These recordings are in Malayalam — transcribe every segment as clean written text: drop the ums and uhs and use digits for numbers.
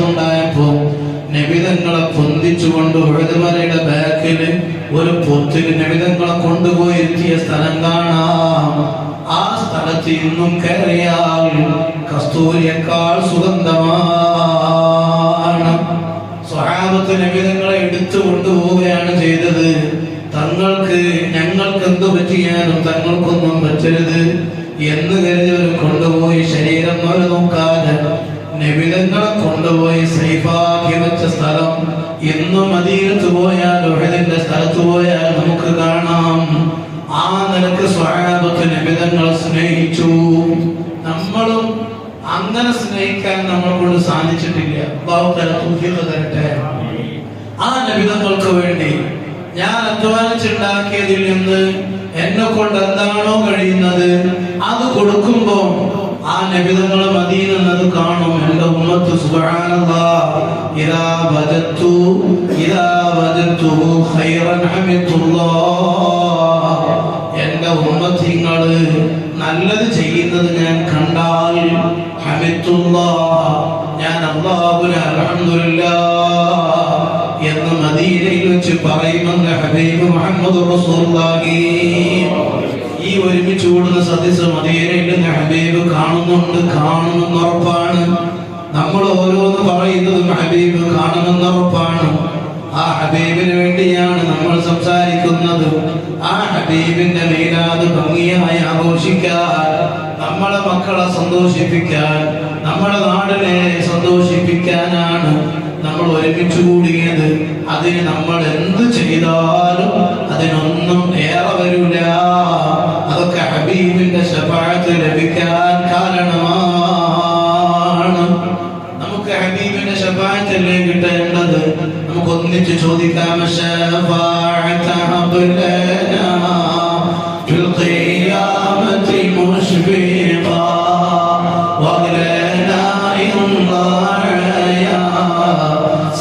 ഉണ്ടായപ്പോ നബിതങ്ങളെ പൊന്തിച്ചുകൊണ്ട് ഉഴുതുമലയുടെ ബാക്കില് ഒരു പൊത്തിൽ നബിതങ്ങളെ കൊണ്ടുപോയി എത്തിയ സ്ഥലം കാണാം. ആ സ്ഥലത്ത് ഇന്നും കയറിയാൽ കസ്തൂരിയേക്കാൾ സുഗന്ധമാണ്. സ്വഹാബത്ത് നബിതങ്ങളെ എടുത്തു കൊണ്ടുപോവുകയാണ് ചെയ്തത്. തങ്ങൾക്ക് ഞങ്ങൾക്ക് എന്തു പറ്റിയാലും തങ്ങൾക്കൊന്നും പറ്റരുത് എന്ന് കരുതിയവർ കൊണ്ടുപോയി ശരീരം ഒരു നോക്കാതെ നബിതങ്ങളെ കൊണ്ടുപോയി സൈഫാക്കി വെച്ച സ്ഥലം ഇന്നും മദീനത്ത് പോയാൽ ഉഹദിന്റെ സ്ഥലത്ത് പോയാൽ നമുക്ക് കാണാം. ആ നിലക്ക് സ്വഹാബത്ത് നബിതങ്ങളെ സ്നേഹിച്ചു. നമ്മളും അങ്ങനെ സ്നേഹിക്കാൻ നമ്മളെ കൊണ്ട് സാധിച്ചിട്ടില്ല. അല്ലാഹു തആല തൗഫീഖ് തരട്ടെ. ആ നബിതങ്ങൾക്ക് വേണ്ടി ഞാൻ അധ്വാനിച്ചുണ്ടാക്കിയതിൽ നിന്ന് എന്നെ കൊണ്ട് എന്താണോ കഴിയുന്നത് അത് കൊടുക്കുമ്പോ ആ നബിതങ്ങളെ മദീന അത് കാണും. എന്റെ ഉമ്മത്ത് സുബ്ഹാനല്ലാഹ് ഇദാ വജദ്തു ഖൈറൻ ഹമിദുല്ലാഹ്. എന്റെ ഉമ്മത്തിങ്ങള് നല്ലത് ചെയ്യുന്നത് ഞാൻ കണ്ടാൽ ഹമിദുല്ലാഹ്, ഞാൻ അല്ലാഹുവിനെ അൽഹംദുലില്ലാഹ് എന്ന് മദീനയിൽ വെച്ച് പറയുമെന്ന് ഹബീബ് മുഹമ്മദ് റസൂലുള്ളാഹി. ഈ ഒരുമിച്ച് കൂടുന്ന സദസ്സ് മദീനയിൽ നിന്ന് ഹബീബ് കാണുമെന്ന് ഉറപ്പാണ്. നമ്മൾ ഓരോന്ന് പറയുന്നതും ഹബീബ് കാണുമെന്ന് ഉറപ്പാണ്. ആ ഹബീബിന് വേണ്ടിയാണ് നമ്മൾ സംസാരിക്കുന്നത്. ആ ഹബീബിന്റെ മീലാദ് ഭംഗിയായി ആഘോഷിക്കാൻ, നമ്മളെ മക്കളെ സന്തോഷിപ്പിക്കാൻ, നമ്മുടെ നാടിനെ സന്തോഷിപ്പിക്കാനാണ് നമ്മൾ ഒരുമിച്ച് കൂടിയത്. അതിന് നമ്മൾ എന്ത് ചെയ്താലും അതിനൊന്നും ഏറെ വരില്ല. അതൊക്കെ ഹബീബിന്റെ ശഫാഅത്ത് ലഭിക്കാൻ കാരണമാണ്. നമുക്ക് ഹബീബിന്റെ ശഫാഅത്തല്ലേ കിട്ടേണ്ടത്. നമുക്ക് ഒന്നിച്ച് ചോദിക്കാം, ശഫാഅത ഹബ്ലനാ ഫിൽ ഖിയാമത്തി മുശ്ഫിഖാ വഗ്ലനാ ഇൻദാഅയാ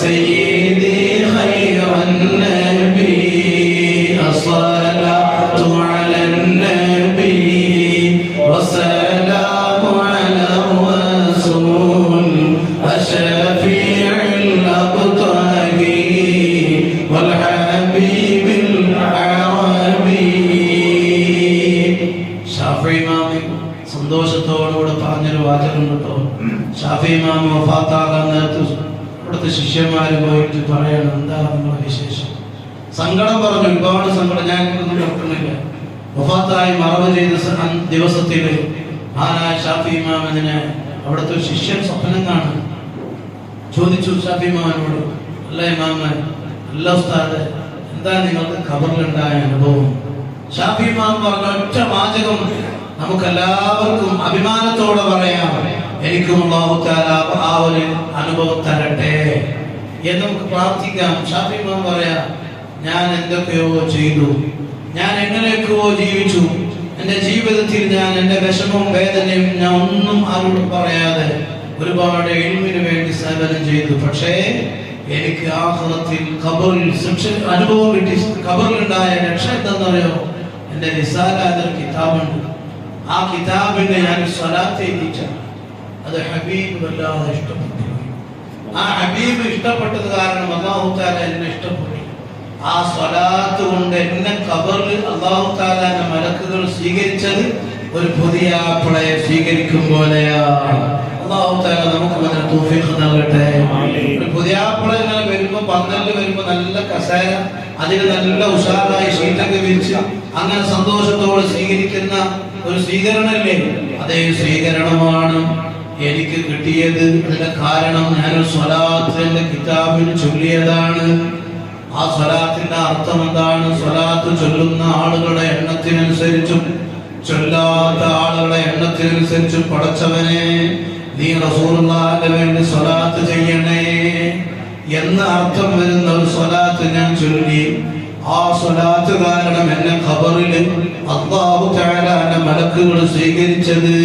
സയ്യിദി ഖൈറൻ നബി അസ്സലാത്തു അലൻ നബി വസ്സലാമു അലാ റസൂൽ അശഫീഉൽ അബ്താരി വൽ ഹബീബിൽ അറബി. ഷാഫി ഇമാം സന്തോഷത്തോടുകൂടെ പറഞ്ഞൊരു വാചകം കേട്ടോ. ഷാഫി ഇമാം വഫാത്താകാൻ നേരത്ത് ഇവിടുത്തെ ശിഷ്യന്മാര് പോയിട്ട് പറയണം, എന്താ നിങ്ങളുടെ വിശേഷം? സങ്കടം പറഞ്ഞു, ഒരുപാട് സങ്കടം. ഞാൻ ഒന്നും ഓർക്കുന്നില്ല. വഫാത്തായി മറവ് ചെയ്ത ദിവസത്തിൽ ആനായ ഷാഫി ഇമാമിനെ അവിടുത്തെ ഒരു ശിഷ്യൻ സ്വപ്നം കാണും. ചോദിച്ചു ഷാഫി ഇമാമിനോട്, അല്ല ഇമാമ, അല്ല ഉസ്താദ്, എന്താ നിങ്ങൾക്ക് ഖബറിലുണ്ടായ അനുഭവം? ഷാഫി ഇമാം പറഞ്ഞ ഒറ്റ വാചകം നമുക്കെല്ലാവർക്കും അഭിമാനത്തോടെ പറയാം, എനിക്കും അല്ലാഹു തആല ആ ഒരു അനുഭവം തരട്ടെ എന്ന് നമുക്ക് പ്രാർത്ഥിക്കാം. ഷാഫി ഇമാം പറയാ, ഞാൻ എന്തൊക്കെയോ ചെയ്തു, ഞാൻ എങ്ങനെയൊക്കെയോ ജീവിച്ചു. എൻ്റെ ജീവിതത്തിൽ ഞാൻ എൻ്റെ വിഷമവും വേദനയും ഞാൻ ഒന്നും ആരോടും പറയാതെ ഒരുപാട് ഇൽമിന് വേണ്ടി സേവനം ചെയ്തു. പക്ഷേ എനിക്ക് ആഖിറത്തിൽ ഖബറിൽ അനുഭവം കിട്ടി. ഖബറിലുണ്ടായ രക്ഷ എന്താണെന്നറിയോ? എൻ്റെ റിസാല എന്നൊരു കിതാബുണ്ട്. ആ കിതാബിന്റെ ഞാൻ സ്വലാത്ത് എഴുതിയിട്ടാണ്. അത് ഹബീബ് വല്ലാതെ ഇഷ്ടപ്പെട്ടു. ആ ഹബീബ് ഇഷ്ടപ്പെട്ടത് കാരണം അല്ലാഹു തആല എന്നെ ഇഷ്ടപ്പെട്ടു. ആ സ്വലാത്ത് കൊണ്ട് എന്നെ ഖബറിൽ അല്ലാഹു തആലയുടെ മലക്കുകൾ സ്വീകരിച്ചത് ഒരു പുതിയ ആപ്പിളയെ സ്വീകരിക്കും പോലെയാണ്. അല്ലാഹു തആല നമുക്ക് അതിന് തൗഫീഖ് നൽകട്ടെ. ഒരു പുതിയ ആപ്പിള ഇങ്ങനെ വരുമ്പോ, പന്തലിൽ വരുമ്പോ നല്ല കസേര, അതിന് നല്ല ഉഷാറായി ഷീറ്റൊക്കെ വിരിച്ച് അങ്ങനെ സന്തോഷത്തോടെ സ്വീകരിക്കുന്ന ഒരു സ്വീകരണമല്ലേ? അതേ സ്വീകരണമാണ് എനിക്ക് കിട്ടിയത്. അതിന്റെ കാരണം ഞാനൊരു സ്വലാത്തിന്റെ കിതാബിൽ ചൊല്ലിയതാണ്. ആ സ്വലാത്തിന്റെ അർത്ഥം എന്താണ്? സ്വലാത്ത് ചൊല്ലുന്ന ആളുകളുടെ എണ്ണത്തിനനുസരിച്ചും ചൊല്ലാത്ത ആളുകളുടെ എണ്ണത്തിനനുസരിച്ചും പടച്ചവനെ നീ റസൂലുള്ളാഹിന്റെ വേണ്ടി സ്വലാത്ത് ചെയ്യണേ എന്ന് അർത്ഥം വരുന്ന ഒരു സ്വലാത്ത് ഞാൻ ചൊല്ലി. ആ സ്വലാത്ത് കാരണം എന്നെ ഖബറിൽ അല്ലാഹു തആലയുടെ മലക്കുകൾ സ്വീകരിച്ചത്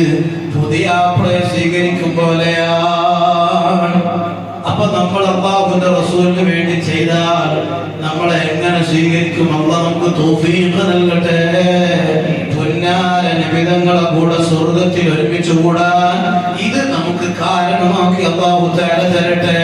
പുതിയ ആപ്പിളയെ സ്വീകരിക്കും പോലെയാണ്. അപ്പൊ നമ്മൾ അല്ലാഹുവിന്റെ റസൂലിന് വേണ്ടി ചെയ്താൽ നമ്മളെ എങ്ങനെ സ്വീകരിക്കും? അല്ലാഹു നമുക്ക് തൗഫീഖ് നൽകട്ടെ. പുന്നാര നിബിധങ്ങളെ കൂടെ സ്വർഗത്തിൽ ഒരുമിച്ച് കൂടാൻ ഇത് നമുക്ക് കാരണമാക്കി അല്ലാഹു തആല തരട്ടെ.